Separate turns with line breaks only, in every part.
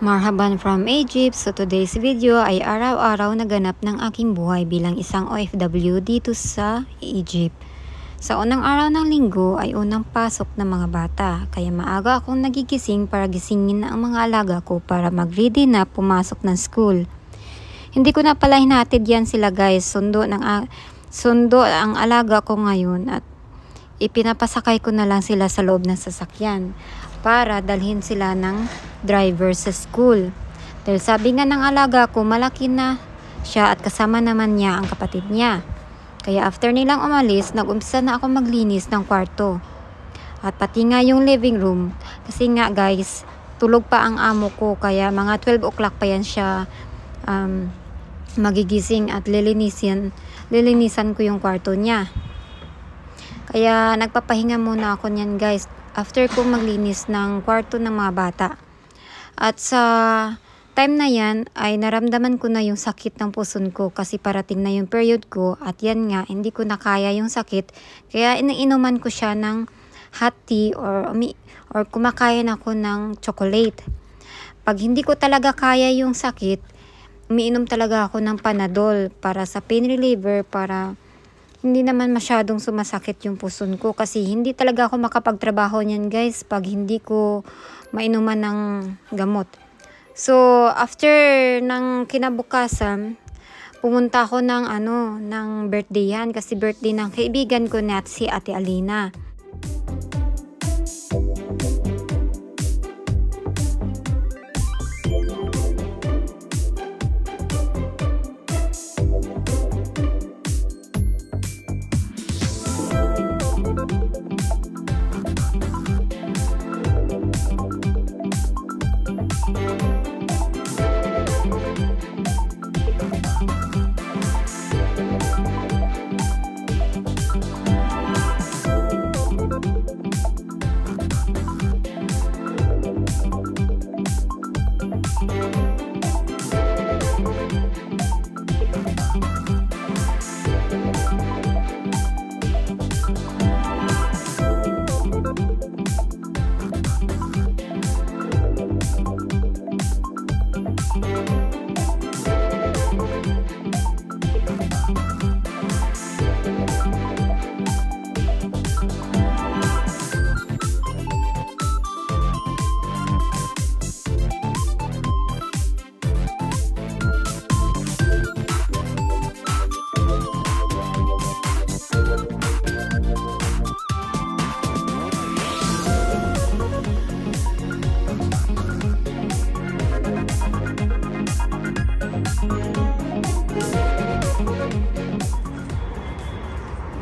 Marhaban from Egypt. So today's video ay araw-araw na ganap ng aking buhay bilang isang OFW dito sa Egypt. Sa unang araw ng linggo ay unang pasok ng mga bata, kaya maaga akong nagigising para gisingin na ang mga alaga ko para mag-ready na pumasok ng school. Hindi ko na pala hinatid yan sila guys, sundo ang alaga ko ngayon at ipinapasakay ko na lang sila sa loob ng sasakyan para dalhin sila ng driver sa school. Dahil sabi nga ng alaga ko, malaki na siya at kasama naman niya ang kapatid niya. Kaya after nilang umalis, nag-umpisa na ako maglinis ng kwarto. At pati nga yung living room. Kasi nga guys, tulog pa ang amo ko. Kaya mga 12 o'clock pa yan siya magigising at lilinisan ko yung kwarto niya. Kaya nagpapahinga muna ako niyan guys. After ko maglinis ng kwarto ng mga bata. At sa time na yan ay naramdaman ko na yung sakit ng puson ko kasi parating na yung period ko at yan nga hindi ko na kaya yung sakit. Kaya iniinuman ko siya ng hot tea or kumakain ako ng chocolate. Pag hindi ko talaga kaya yung sakit, umiinom talaga ako ng Panadol para sa pain reliever para hindi naman masyadong sumasakit yung puson ko kasi hindi talaga ako makapagtrabaho niyan guys pag hindi ko mainuman ng gamot. So after ng kinabukasan, pumunta ako ng birthday-han kasi birthday ng kaibigan ko na si Ate Alina.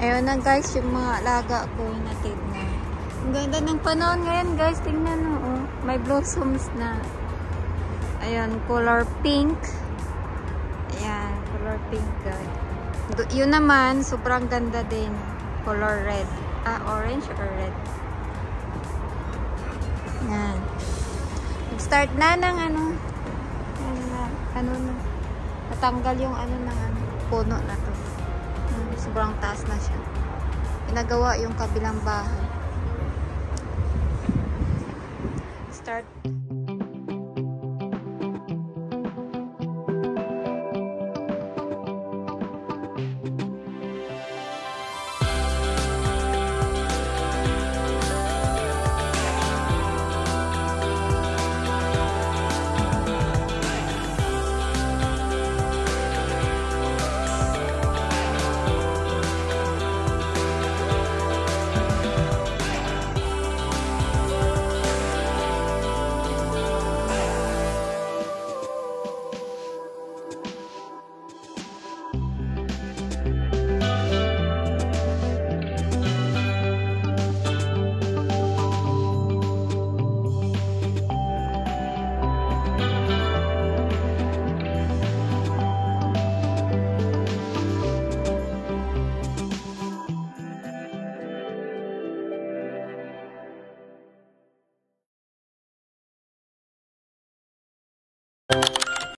Ayun na guys, yung mga alaga ko hinatid na. Ang ganda ng panahon ngayon guys, tingnan mo, oh. May blossoms na. Ayun, color pink. Ayan, color pink guys. Yun naman, sobrang ganda din. Color red. Orange or red. Ayan. Start na ng natanggal yung puno na to. Sobrang taas na siya. Pinagawa yung kabilang bahay. Start.